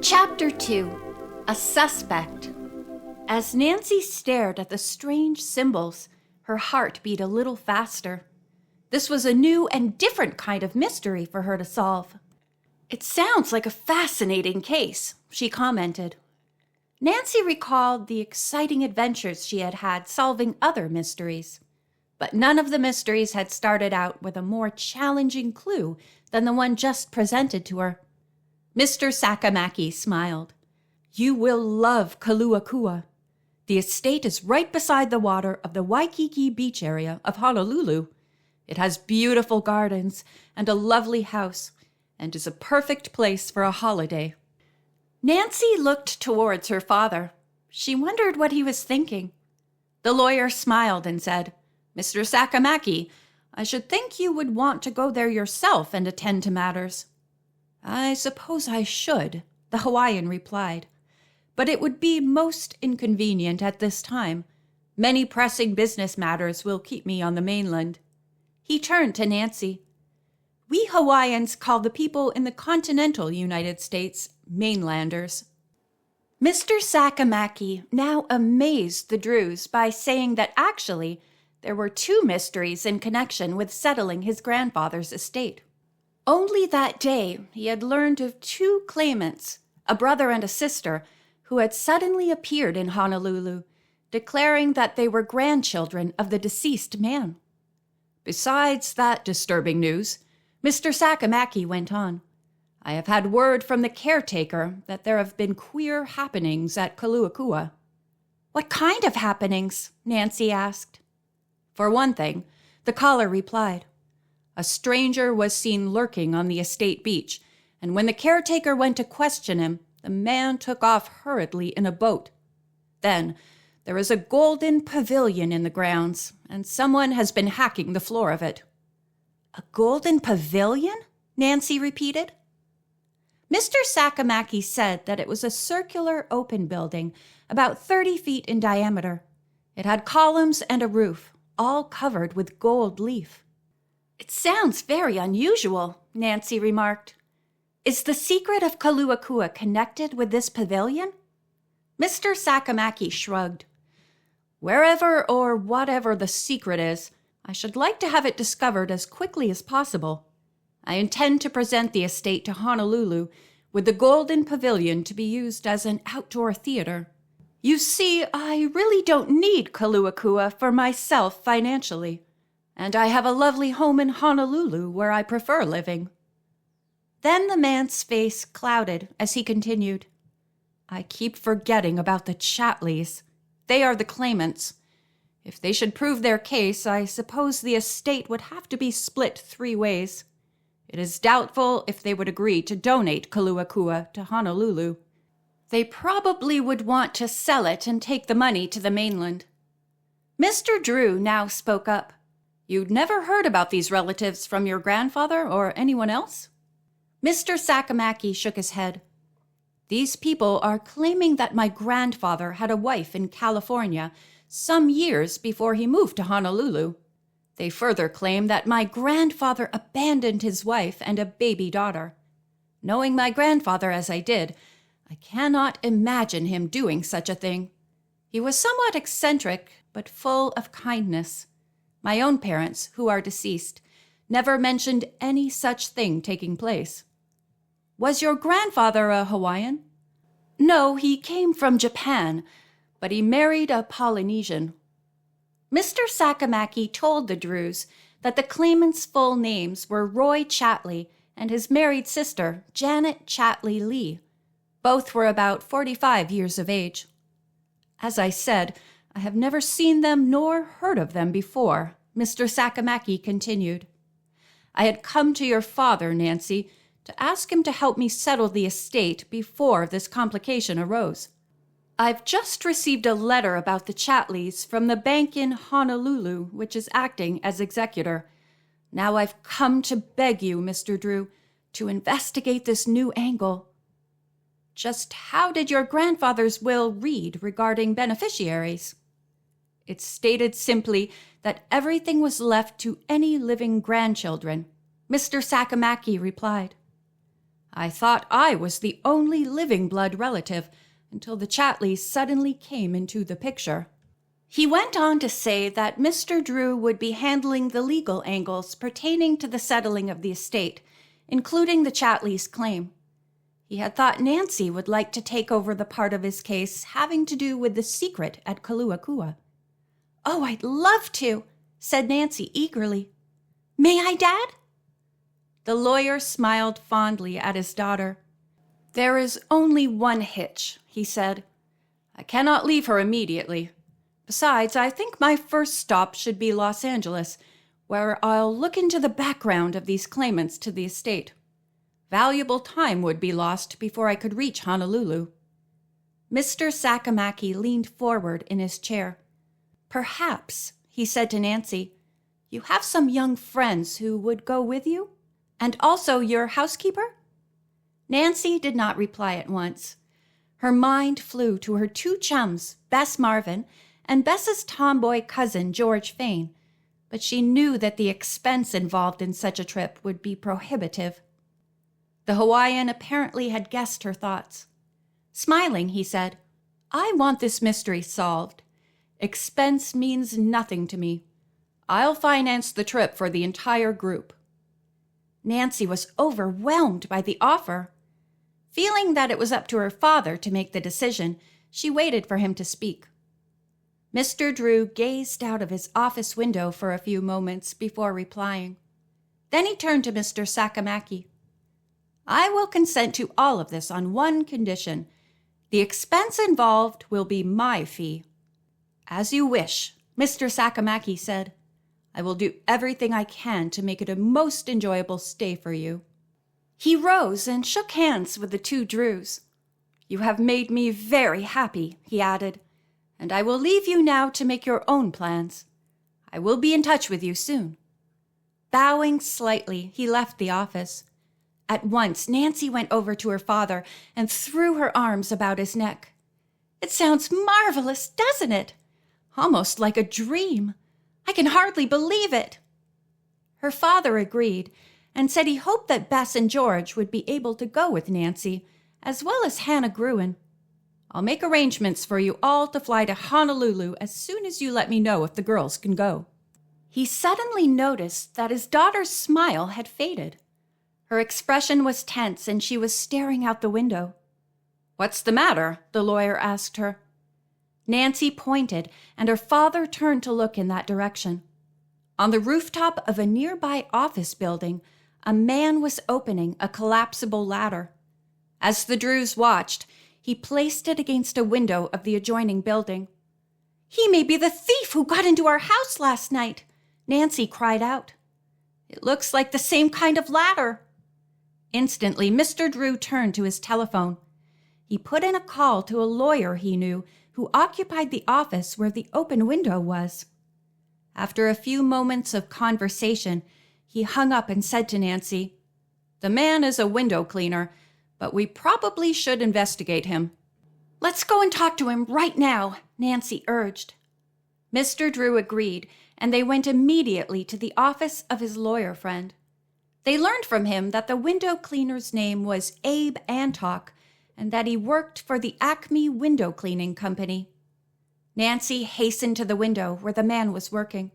Chapter 2. A Suspect. As Nancy stared at the strange symbols, her heart beat a little faster. This was a new and different kind of mystery for her to solve. "It sounds like a fascinating case," she commented. Nancy recalled the exciting adventures she had had solving other mysteries. But none of the mysteries had started out with a more challenging clue than the one just presented to her. Mr. Sakamaki smiled. "You will love Kaluakua. The estate is right beside the water of the Waikiki beach area of Honolulu. It has beautiful gardens and a lovely house, and is a perfect place for a holiday." Nancy looked towards her father. She wondered what he was thinking. The lawyer smiled and said, "Mr. Sakamaki, I should think you would want to go there yourself and attend to matters." "I suppose I should," the Hawaiian replied, "but it would be most inconvenient at this time. Many pressing business matters will keep me on the mainland." He turned to Nancy. "We Hawaiians call the people in the continental United States mainlanders." Mr. Sakamaki now amazed the Drews by saying that actually there were two mysteries in connection with settling his grandfather's estate. Only that day he had learned of two claimants, a brother and a sister, who had suddenly appeared in Honolulu, declaring that they were grandchildren of the deceased man. "Besides that disturbing news," Mr. Sakamaki went on, "I have had word from the caretaker that there have been queer happenings at Kaluakua." "What kind of happenings?" Nancy asked. "For one thing," the caller replied, "a stranger was seen lurking on the estate beach, and when the caretaker went to question him, the man took off hurriedly in a boat. Then, there is a golden pavilion in the grounds, and someone has been hacking the floor of it." "A golden pavilion?" Nancy repeated. Mr. Sakamaki said that it was a circular open building, about 30 feet in diameter. It had columns and a roof, all covered with gold leaf. "It sounds very unusual," Nancy remarked. "Is the secret of Kaluakua connected with this pavilion?" Mr. Sakamaki shrugged. "Wherever or whatever the secret is, I should like to have it discovered as quickly as possible. I intend to present the estate to Honolulu with the golden pavilion to be used as an outdoor theater. You see, I really don't need Kaluakua for myself financially, and I have a lovely home in Honolulu where I prefer living." Then the man's face clouded as he continued, "I keep forgetting about the Chatleys. They are the claimants. If they should prove their case, I suppose the estate would have to be split 3 ways. It is doubtful if they would agree to donate Kaluakua to Honolulu. They probably would want to sell it and take the money to the mainland." Mr. Drew now spoke up. "You'd never heard about these relatives from your grandfather or anyone else?" Mr. Sakamaki shook his head. "These people are claiming that my grandfather had a wife in California some years before he moved to Honolulu. They further claim that my grandfather abandoned his wife and a baby daughter. Knowing my grandfather as I did, I cannot imagine him doing such a thing. He was somewhat eccentric, but full of kindness. My own parents, who are deceased, never mentioned any such thing taking place." "Was your grandfather a Hawaiian?" "No, he came from Japan, but he married a Polynesian." Mr. Sakamaki told the Drews that the claimants' full names were Roy Chatley and his married sister, Janet Chatley Lee. Both were about 45 years of age. "As I said, I have never seen them nor heard of them before," Mr. Sakamaki continued. "I had come to your father, Nancy, to ask him to help me settle the estate before this complication arose. I've just received a letter about the Chatleys from the bank in Honolulu, which is acting as executor. Now I've come to beg you, Mr. Drew, to investigate this new angle." "Just how did your grandfather's will read regarding beneficiaries?" "It stated simply that everything was left to any living grandchildren," Mr. Sakamaki replied. I thought I was the only living blood relative until the Chatleys suddenly came into the picture." He went on to say that Mr. Drew would be handling the legal angles pertaining to the settling of the estate, including the Chatleys' claim. He had thought Nancy would like to take over the part of his case having to do with the secret at Kaluakua. "Oh, I'd love to," said Nancy eagerly. "May I, Dad?" The lawyer smiled fondly at his daughter. "There is only one hitch," he said. "I cannot leave her immediately. Besides, I think my first stop should be Los Angeles, where I'll look into the background of these claimants to the estate. Valuable time would be lost before I could reach Honolulu." Mr. Sakamaki leaned forward in his chair. "Perhaps," he said to Nancy, "you have some young friends who would go with you? And also your housekeeper?" Nancy did not reply at once. Her mind flew to her two chums, Bess Marvin and Bess's tomboy cousin, George Fane, but she knew that the expense involved in such a trip would be prohibitive. The Hawaiian apparently had guessed her thoughts. Smiling, he said, "I want this mystery solved. Expense means nothing to me. I'll finance the trip for the entire group." Nancy was overwhelmed by the offer. Feeling that it was up to her father to make the decision, she waited for him to speak. Mr. Drew gazed out of his office window for a few moments before replying. Then he turned to Mr. Sakamaki. "I will consent to all of this on one condition. The expense involved will be my fee." "As you wish," Mr. Sakamaki said. "I will do everything I can to make it a most enjoyable stay for you." He rose and shook hands with the two Drews. "You have made me very happy," he added, "and I will leave you now to make your own plans. I will be in touch with you soon." Bowing slightly, he left the office. At once, Nancy went over to her father and threw her arms about his neck. "It sounds marvelous, doesn't it? Almost like a dream. I can hardly believe it." Her father agreed and said he hoped that Bess and George would be able to go with Nancy, as well as Hannah Gruen. "I'll make arrangements for you all to fly to Honolulu as soon as you let me know if the girls can go." He suddenly noticed that his daughter's smile had faded. Her expression was tense and she was staring out the window. "What's the matter?" the lawyer asked her. Nancy pointed, and her father turned to look in that direction. On the rooftop of a nearby office building, a man was opening a collapsible ladder. As the Drews watched, he placed it against a window of the adjoining building. "He may be the thief who got into our house last night," Nancy cried out. "It looks like the same kind of ladder." Instantly, Mr. Drew turned to his telephone. He put in a call to a lawyer he knew who occupied the office where the open window was. After a few moments of conversation, he hung up and said to Nancy, "The man is a window cleaner, but we probably should investigate him." "Let's go and talk to him right now," Nancy urged. Mr. Drew agreed, and they went immediately to the office of his lawyer friend. They learned from him that the window cleaner's name was Abe Antock, and that he worked for the Acme Window Cleaning Company. Nancy hastened to the window where the man was working.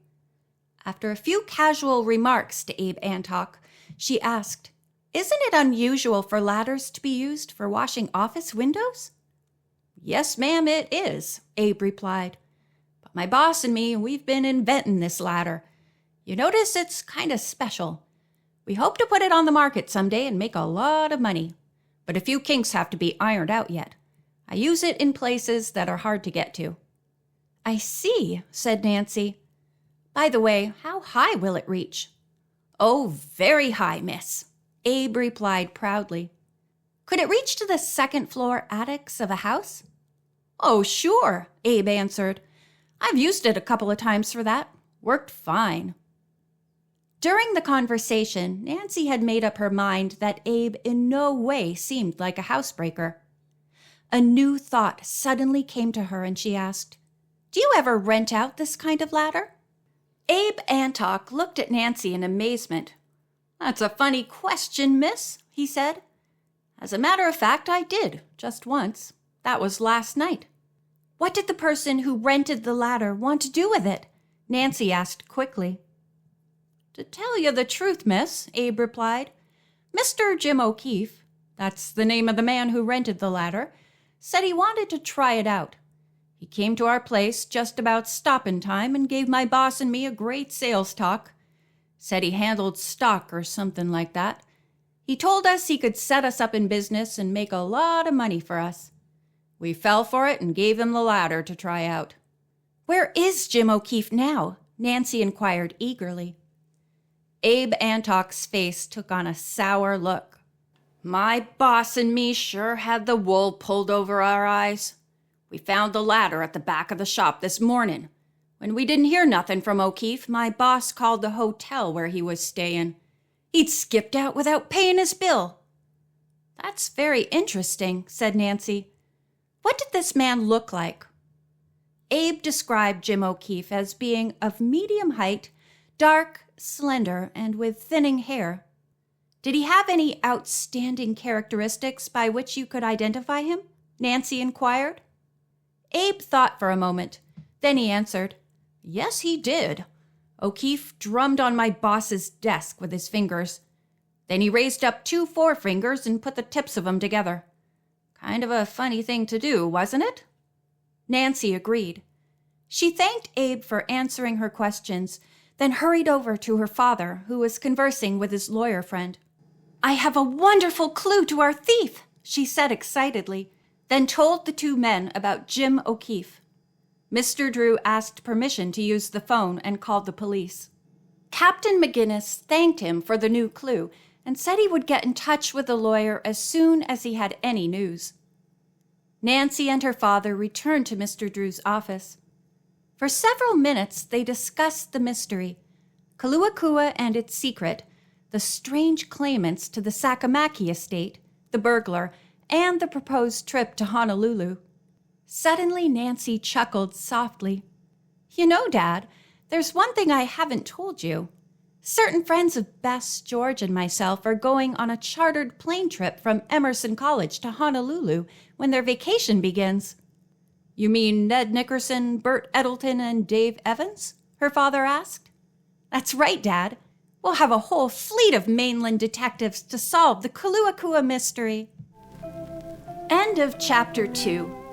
After a few casual remarks to Abe Antock, she asked, "Isn't it unusual for ladders to be used for washing office windows?" "Yes, ma'am, it is," Abe replied. "But my boss and me, we've been inventing this ladder. You notice it's kind of special. We hope to put it on the market someday and make a lot of money. But a few kinks have to be ironed out yet. I use it in places that are hard to get to." "I see," said Nancy. "By the way, how high will it reach?" "Oh, very high, miss," Abe replied proudly. "Could it reach to the second-floor attics of a house?" "Oh, sure," Abe answered. "I've used it a couple of times for that. Worked fine." During the conversation, Nancy had made up her mind that Abe in no way seemed like a housebreaker. A new thought suddenly came to her and she asked, "Do you ever rent out this kind of ladder?" Abe Antock looked at Nancy in amazement. "That's a funny question, miss," he said. As a matter of fact, I did, just once. That was last night. What did the person who rented the ladder want to do with it? Nancy asked quickly. To tell you the truth, miss, Abe replied, Mr. Jim O'Keefe, that's the name of the man who rented the ladder, said he wanted to try it out. He came to our place just about stoppin' time and gave my boss and me a great sales talk. Said he handled stock or something like that. He told us he could set us up in business and make a lot of money for us. We fell for it and gave him the ladder to try out. Where is Jim O'Keefe now? Nancy inquired eagerly. Abe Antock's face took on a sour look. My boss and me sure had the wool pulled over our eyes. We found the ladder at the back of the shop this morning. When we didn't hear nothing from O'Keefe, my boss called the hotel where he was staying. He'd skipped out without paying his bill. That's very interesting, said Nancy. What did this man look like? Abe described Jim O'Keefe as being of medium height, dark, slender, and with thinning hair. Did he have any outstanding characteristics by which you could identify him? Nancy inquired. Abe thought for a moment. Then he answered, Yes, he did. O'Keefe drummed on my boss's desk with his fingers. Then he raised up 2 forefingers and put the tips of them together. Kind of a funny thing to do, wasn't it? Nancy agreed. She thanked Abe for answering her questions, then hurried over to her father, who was conversing with his lawyer friend. I have a wonderful clue to our thief, she said excitedly, then told the 2 men about Jim O'Keefe. Mr. Drew asked permission to use the phone and called the police. Captain McGinnis thanked him for the new clue and said he would get in touch with the lawyer as soon as he had any news. Nancy and her father returned to Mr. Drew's office. For several minutes they discussed the mystery, Kaluakua and its secret, the strange claimants to the Sakamaki estate, the burglar, and the proposed trip to Honolulu. Suddenly Nancy chuckled softly. You know, Dad, there's one thing I haven't told you. Certain friends of Bess, George, and myself are going on a chartered plane trip from Emerson College to Honolulu when their vacation begins. You mean Ned Nickerson, Bert Eddleton, and Dave Evans? Her father asked. That's right, Dad. We'll have a whole fleet of mainland detectives to solve the Kaluakua mystery. End of Chapter 2.